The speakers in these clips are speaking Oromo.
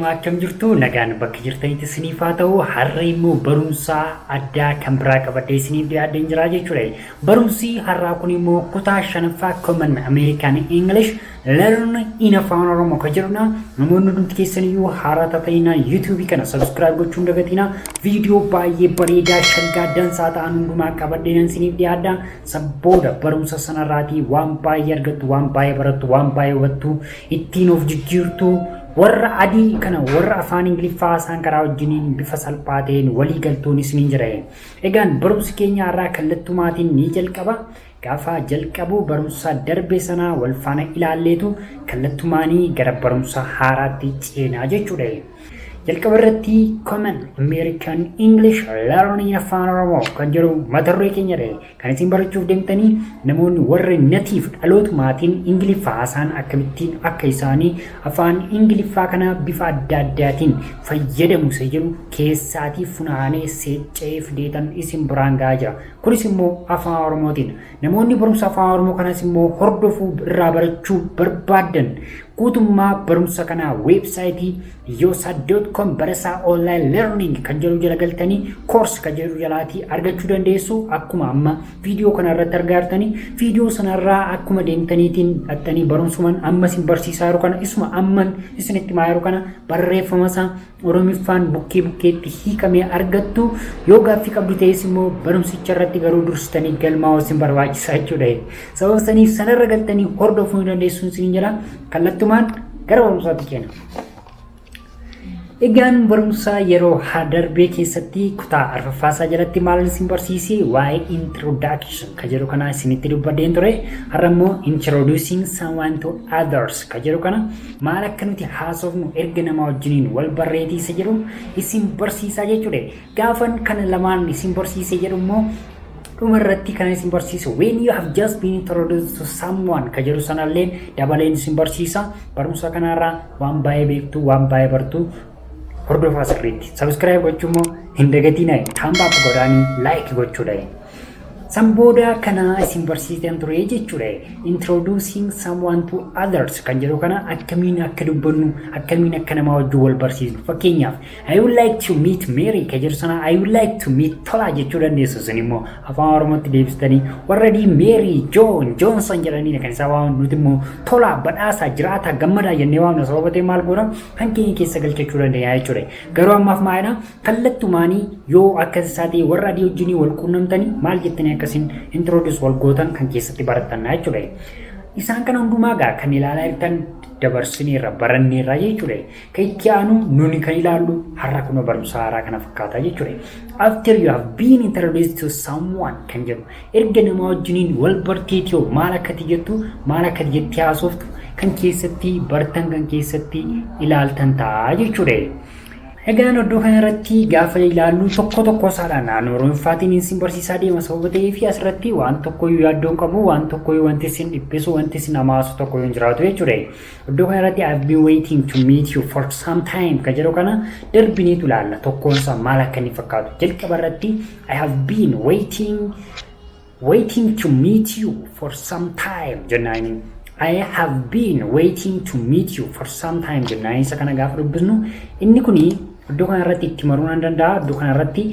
Ashama akkam jirtu nagaan bakka jirtanitti isiniif haa ta'u har'a immoo barumsa addaa kan biraa qabadhee isiniif dhiyaadheen jira jechuudha. Barumsi har'aa kun immoo kutaa 5ffaa Common American English Learn Afaan Oromoo kan jedhudha. Namoonni hundi keessaniyyuu haaraa ta'ina YouTube kana subscribe gochuun dagatina. Viidiyoo baay'ee bareedaa shaggaa dansaa ta'an hundumaa qabadheen isiniif dhiyaadha. Sabbooda barumsa sanarraatii waan baay'ee argattu, waan baay'ee barattu, waan baay'ee hubattu, ittiin of jijjiirtu. Warra adii kana warra afaan Ingiliffaa isaan karaa wajjiniin bifa salphaa ta'een walii galtuun isiniin jira. Egaan barumsi keenya har'aa kallattumaatiin ni jalqaba. Gaafa jalqabu barumsa darbe sana wal faana ilaalleetu kallattumaanii gara barumsa haaraatti ceenaa jechuudha. jalqaba irratti Common American English Learn Afaan Oromoo kan jedhu mata duree keenya dha. Kan isin barachuuf deemtanii namoonni warri natiif dhalootumaatiin Ingiliffa haasaan akkamittiin akka isaanii afaan Ingiliffaa kana bifa adda addaatiin fayyadamu isa jedhu keessaatii funaanee seeccee fideetan isin biraan gahaa jira. Kunis immoo afaan Oromootiin namoonni barumsa afaan Oromoo kanas immoo hordofuu irraa barachuu barbaadan kutummaa barumsa kana websaayitii yosa.com Beresa online learning kan jedhu jala galtanii course kan jedhu jalaati argachuu dandeessu. Akkuma amma viidiyoo kana irratti argaartanii viidiyoo sanarraa akkuma deemtaniitiin dhattanii barumsuman amma isin barsiisaa jiru kana isuma amman isinitti maa jiru kana barreeffama isaa Oromiffaan bukkeetti hiikamee argattu. Yoo gaaffii qabdu ta'es immoo barumsicha irratti garuu dursitanii galmaa'uu isin barbaachisaa jechuudha. Sababa saniif sanarra galtanii hordofuu dandeessuun isin jira. Kallattumaan gara barumsaatti keena. Egaan barumsa yeroo darbee keessatti kutaa arfaffaasaa jalatti maal isin barsiise waa'ee introduction kan jedhu kana isinitti dubbadheen ture. Har'a immoo introducing someone to others kan jedhu kana maal akka nuti haasofnu erga nama wajjiniin wal barreetiisa jedhu isin barsiisaa jechuudha. Gaafan kana lamaan isin barsiise jedhu immoo dhumarratti kan isin barsiisu when you have just been introduced to someone kan jedhu sanalleen dabaleen isin barsiisa. Barumsa kanarraa waan baay'ee beektu, waan baay'ee bartu hordofaa sirriitti subscribe gochuun immoo hin dagatinaa, thumbs up godhaanii like gochuudha. Sambooda kana isin barsiisan ture jechuudha. Introducing someone to others kan jedhu kana akkamiin akka dubbannu, akkamiin akka nama wajjin wal barsiisnu. Fakkeenyaaf I would like to meet Mary kan jedhu sana I would like to meet Tola jechuu dandeessu. Isin immoo afaan Oromootti deebistanii warra Mary, John, Johnson jedhanii kan isaa waaman nuti immoo Tola, badhaasaa, jiraataa, gammadaa jennee waamna. Sababa ta'e maal goona kan keenya keessa galchachuu dandeenya jechuudha. Garuu ammaaf maalidha kallattumaanii yoo akkas isaa ta'e warra adii wajjinii wal quunnamtanii maal jettanii akkasin introduce wal gootan kan keessatti baratan jechuudha. Isaan kana hundumaa gaa kan ilaalaa jirtan dabarsineerra baranneerra jechuudha. Kan itti aanu nuni kan ilaallu har'a kun barumsa haaraa kana fakkaata jechuudha. After you have been introduced to someone kan jedhu erga nama wajjiniin wal barteetiyoo maal akkati jettu, maal akkati jetti haasoftu kan keessatti bartan, kan keessatti ilaaltan ta'a jechuudha. Egaan iddoo kanarratti gaafa ilaallu tokko tokko isaadhaan naannoo Oromiffaatiin isin barsiisaa deema. Sababa ta'eef asirratti waan tokkoyyuu yaaddoon qabu, waan tokkoyyuu wanti isin dhiphisu, wanti isin hamaasu tokkoyyuu hin jiraatu jechuudha. Iddoo kanarratti I've been waiting to meet you for some time kan jedhu kana darbineetu ilaalla. Tokkoon isaa maal akka inni fakkaatu. Jalqaba irratti I have been waiting to meet you for some time jennaani. I have been waiting to meet you for some time jennaani. Isa kana gaafa dubbisnu inni kuni iddoo kanarratti itti maruu nan danda'a. Iddoo kanarratti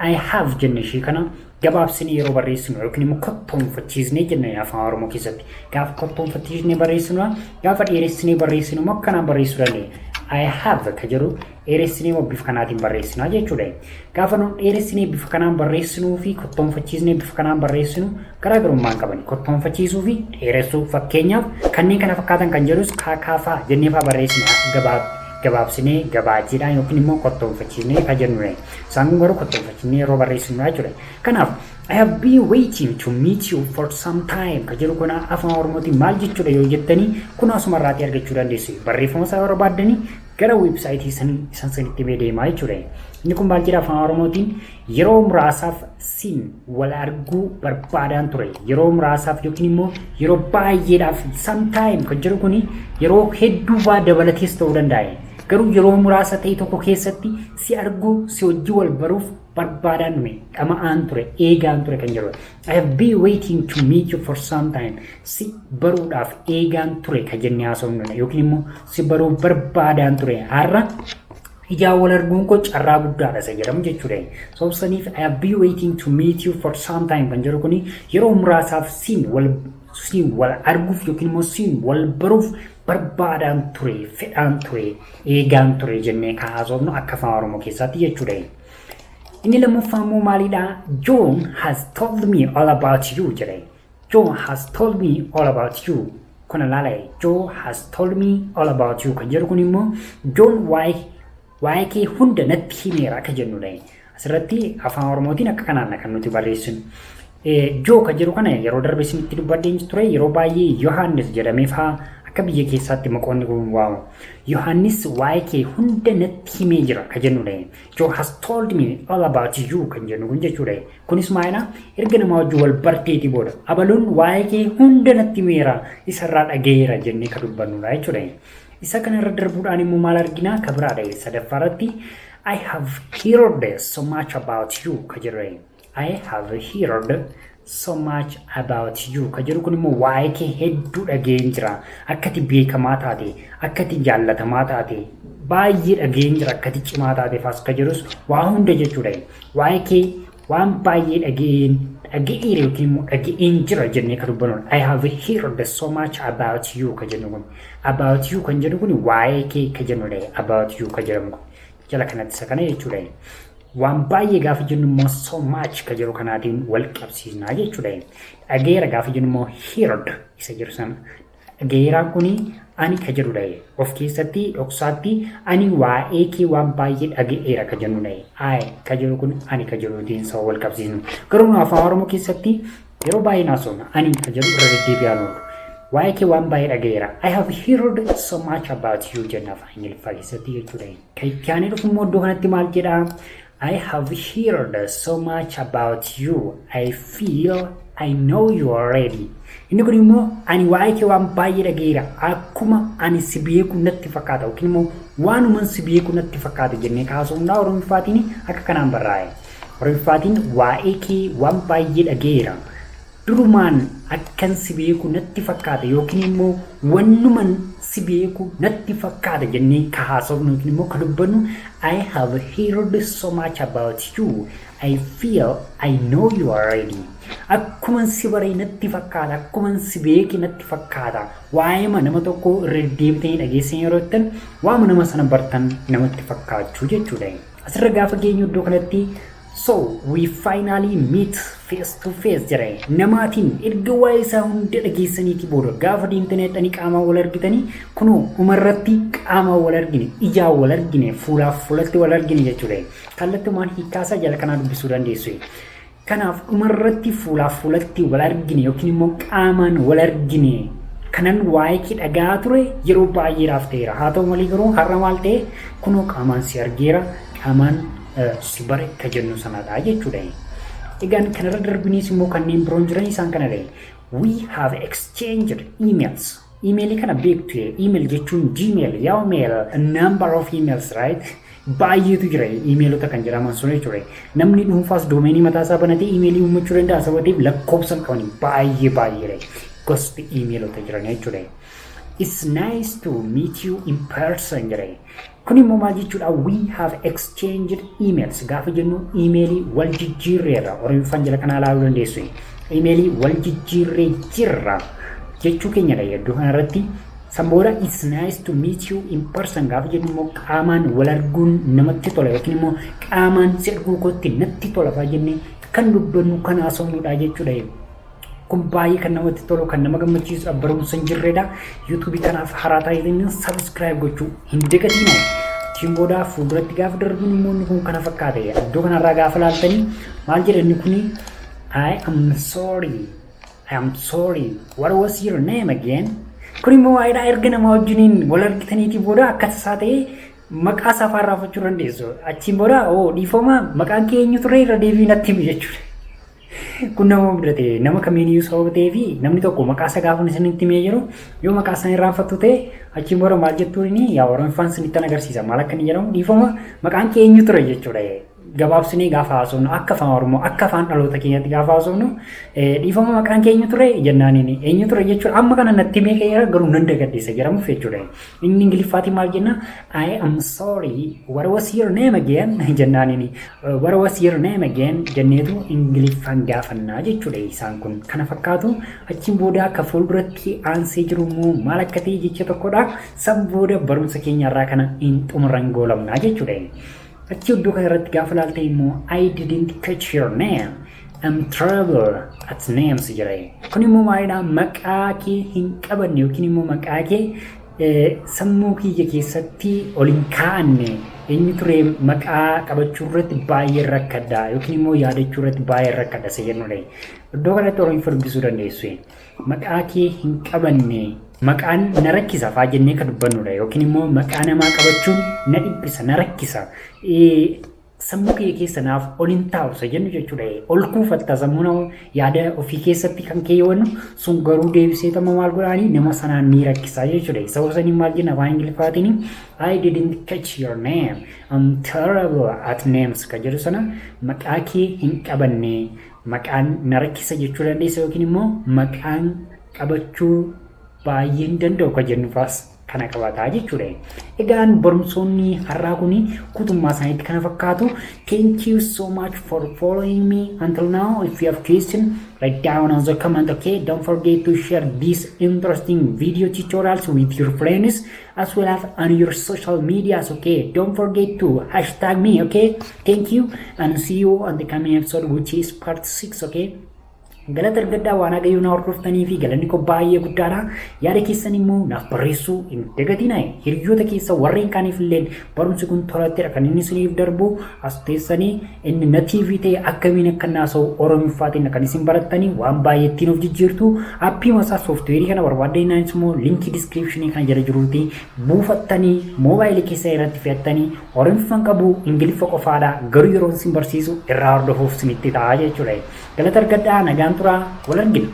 I have jenne ishee kana gabaabsinee yeroo barreessinu yookiin immoo kottoonfachiisnee jenne afaan Oromoo keessatti. Gaafa kottoonfachiisnee barreessinu, gaafa dheeressinee barreessinu immoo akkanaan barreessuu dandeenya. I have ka jedhu dheeressinee immoo bifa kanaatiin barreessinaa jechuudha. Gaafa nu dheeressinee bifa kanaan barreessinuu fi kottoonfachiisnee bifa kanaan barreessinu garaagarummaa qaban. Kottoonfachiisuu fi dheeressuu fakkeenyaaf kanneen kana fakkaatan kan jedhus kaakaafaa jenneefaa barreessina gabaabsinee gabaajiidhaan yookiin immoo kottoonfachiisnee kan jennudha. Isaan kun garuu kottoonfachiisnee yeroo barreessinu jechuudha. Kanaaf I have been waiting to meet you for some time kan jedhu kuna afaan Oromootiin maal jechuudha yoo jettanii kun asumarraatii argachuu dandeessu. Barreeffama isaa yeroo barbaaddanii gara websaayitii sanitti deemaa jechuudha. Inni kun maal jedha afaan Oromootiin yeroo muraasaaf sin wal arguu barbaadaan ture. Yeroo muraasaaf yookiin immoo yeroo baay'eedhaaf sometime kan jedhu kuni yeroo hedduu dabalatees ta'uu danda'a. garuu yeroo muraasa ta'e tokko keessatti si arguu si hojii wal baruuf barbaadan ture dhama'aan ture eegaan ture kan jedhu I have been waiting to meet you for some time si baruudhaaf eegaan ture kan jennee haasofnu yookiin immoo si baruu barbaadan ture har'a ijaa wal arguun ko carraa guddaadha isa jedhamu jechuudha. So saniif I have been waiting to meet you for some time kan jedhu kuni yeroo muraasaaf siin wal arguuf yookiin immoo siin wal baruuf barbaadan ture fedhaan ture eegaan ture jennee haasofnu akka afaan Oromoo keessatti jechuudha. Inni lammaffaan immoo maalidha? John has told me all about you jedhe. John has told me all about you. Kuna laala'e John has told me all about you kan jedhu kun immoo John waa'ee kee hunda natti himeera akka jennudha. Asirratti afaan Oromootiin akka kanaan kan nuti barreessinu. Joo kan jedhu kana yeroo darbe isinitti dubbadheen ture yeroo baay'ee Yohaannis jedhamee fa'aa akka biyya keessaatti maqoonni kun waamu. Yohaannis waa'ee kee hunda natti himee jira kan jennudha. Joo has told me all about you kan jennu kun jechuudha. Kunis maalidha? Erga nama wajjin wal barteeti booda abaluun waa'ee kee hunda natti himeera isarraa dhagayeera jennee kan dubbannudha jechuudha. Isa kanarra darbuudhaan immoo maal argina? Kabiraadha sadaffaarratti I have heard so much about you kan jedhu. I have heard so much about you kan jedhu kun immoo waa'ee kee hedduu dhageen jira. Akkati beekamaa taate, akkati jaallatamaa taate, baay'ee dhageen jira akkati cimaa taate faas kan jedhus waa hunda jechuudha. Waa'ee kee waan baay'ee dhaga'eera yookiin immoo dhaga'een jira jennee kan dubbannu. I have heard so much about you kan jennu kun. About you kan jedhu kun waa'ee kee kan jennudha. About you kan jedhamu jala kanatti isa kana jechuudha. Waan baay'ee gaafa jennu immoo so much kan jedhu kanaatiin wal qabsiisnaa jechuudha. Dhaga'eera gaafa jennu immoo heard isa jedhu sana. Dhaga'eeraan kuni ani kan jedhudha. Of keessatti dhoksaatti ani waa'ee kee waan baay'ee dhaga'eera kan jennudha. I kan jedhu kun ani kan jedhuutiin isa wal qabsiisnu. Garuu afaan Oromoo keessatti yeroo baay'ee naasofna ani kan jedhu irra deddeebi'aa oolu. Waa'ee kee waan baay'ee dhaga'eera. I have heard so much about you jenna afaan Ingiliffaa keessatti jechuudha. Kan itti aanee dhufu immoo iddoo kanatti maal jedhaa? I have heard so much about you. I feel I know you already. Inni kun immoo ani waa'ee kee waan baay'ee dhaga'eera. Akkuma ani si beeku natti fakkaata yookiin immoo waanuman si beeku natti fakkaata jennee kaasuudhaan Oromiffaatiin akka kanaan barraa'e. Oromiffaatiin waa'ee kee waan baay'ee dhaga'eera. Durumaan akkan si beeku natti fakkaata yookiin immoo wannuman si beeku natti fakkaata jennee kaasofnu yookiin immoo kan dubbannu I have heard so much about you. I feel I know you already. Akkuman si baree natti fakkaata, akkuman si beeke natti fakkaata. Waa'ee nama tokko irra deebitanii dhageessan yeroo jettan waama nama sana bartan namatti fakkaachuu jechuudha. Asirra gaafa geenyu iddoo kanatti so we finally meet face to face jedhe. Namaatiin erga waa'ee isaa hunda dhageessaniiti booda gaafa deemtanii dhaqanii qaamaan wal argitanii kunoo dhumarratti qaamaan wal argine, ijaan wal argine, fuulaaf fuulatti wal argine jechuudha. Kallattumaan hiikkaasaa jala kanaa dubbisuu dandeessu. Kanaaf dhumarratti fuulaaf fuulatti wal argine yookiin immoo qaamaan wal argine kanan waa'ee kee dhagaa ture yeroo baay'eedhaaf ta'eera. Haa ta'u malee garuu har'a maal ta'e kunoo qaamaan si argeera, qaamaan si bare kan jennu sanadha jechuudha. Egaan kanarra darbinis immoo kanneen biroon jiran isaan kanadha. We have exchanged emails. Email kana beektu email jechuun Gmail, Yahoo, a number of emails, right? Baay'eetu jira emailota kan jedhaman sun jechuudha. Namni dhuunfaas doomeenii mataa isaa banatee emailii uumachuu danda'a sababiif lakkoofsan qaban baay'ee gosti emailota jiran jechuudha. It's nice to meet you in person jedha. Kun immoo maal jechuudha? We have exchanged emails. Gaafa jennu emailii wal jijjiirreerra. Oromiffaan jala kanaa ilaaluu dandeessu. Emailii wal jijjiirree jirra jechuu keenyadha iddoo kanarratti. Samboora it's nice to meet you in person gaafa jennu immoo qaamaan wal arguun namatti tola yookiin immoo qaamaan si arguu kootti natti tola fa'aa jennee kan dubbannu kan haasofnudha jechuudha. Kun baay'ee kan namatti tolu kan nama gammachiisu barumsa hin jirredha. YouTube kanaaf haaraa taa'ee subscribe gochuu hin dagatinaa. Ittiin booda fuulduratti gaafa darbuun immoo inni kun kana fakkaata. Iddoo kanarraa gaafa laaltanii maal jedhanni kuni I am sorry. What was your name again? Kun immoo waa'ee erga nama wajjiniin wal argitaniitii booda akkasaa ta'ee maqaa isaa faarraafachuu dandeessu. Achiin booda dhiifama maqaan kee eenyu ture irra deebii natti himi jechuudha. Kun nama mudate nama kamiiniyyuu sababa ta'ee fi namni tokko maqaa isaa gaafa isinitti himee jiru yoo maqaa isaa irraanfattu ta'e achiin booda maal jettuun yaa Oromiffaan isinitti agarsiisa maal akka inni jedhamu dhiifama maqaan kee eenyu ture jechuudha. Gabaabsinee gaafa haasofnu akka afaan Oromoo akka afaan dhaloota keenyatti gaafa haasofnu dhiifama maqaan kee eenyu ture jennaaniin eenyu ture jechuudha. Amma kana natti himee kee garuu nan dagaddeessa jedhamuuf jechuudha. Inni Ingiliffaatiin maal jenna I am sorry what was your name again jennaaniin what was your name again jenneetu Ingiliffaan gaafannaa jechuudha. Isaan kun kana fakkaatu achiin booda akka fuulduratti aansee jiru immoo maal akka ta'e jecha tokkodha. San booda barumsa keenyarraa kana hin xumurran goolamnaa jechuudha. Achi iddoo kanarratti gaafa laaltee immoo I didn't catch your name. I'm trouble at names jedha. Kun immoo maalidha maqaa kee hin qabanne yookiin immoo maqaa kee sammuu kiyya keessatti ol hin kaa'anne eenyu ture maqaa qabachuu irratti baay'ee rakkadha yookiin immoo yaadachuu irratti baay'ee rakkadha isa jennudha. Iddoo kanatti Oromiffaa dubbisuu dandeessu. Maqaa kee hin qabanne maqaan na rakkisa fa'aa jennee kan dubbannudha yookiin immoo maqaa namaa qabachuun na dhibbisa na rakkisa sammuu kee keessa naaf ol hin taa'u isa jennu jechuudha. Ol kuufatta sammuu nama yaada ofii keessatti kan keewwannu sun garuu deebisee tamma maal godhaanii nama sanaan ni rakkisa jechuudha. Sababa sanii maal jenna afaan Ingiliffaatiin I didn't catch your name I'm terrible at names kan jedhu sana maqaa kee hin qabanne maqaan na rakkisa jechuu dandeessa yookiin immoo maqaan qabachuu baay'een danda'u kan jennuufas kana qabataa jechuudha. Egaan barumsoonni har'aa kuni kutummaa isaaniitti kana fakkaatu. Thank you so much for following me until now. If you have question, write down on the comment, okay? Don't forget to share these interesting video tutorials with your friends as well as on your social medias, okay? Don't forget to hashtag me, okay? Thank you and see you on the coming episode which is part 6, okay? Galata argaddaa waan agayyuu na hordoftanii fi galanni koo baay'ee guddaadha. Yaada keessan immoo naaf barreessuu hin dagatinaa. Hiriyoota keessa warreen kaaniif illee barumsi kun tolattedha kan inni isiniif darbu as teessanii inni na TV ta'e akkamiin akka naasa'u Oromiffaatiin kan isin barattanii waan baay'ee ittiin of jijjiirtu. Aappii masaa sooftiweerii kana barbaaddeenaanis immoo linkii diskiripshinii kana jala jiruuti buufattanii moobaayilii keessa irratti fe'attanii Oromiffaan qabu Ingiliffa qofaadha garuu yeroo isin barsiisu irraa hordofuuf isinitti ta'a jechuudha. Galata argaddaa nagaan turaa wal argina.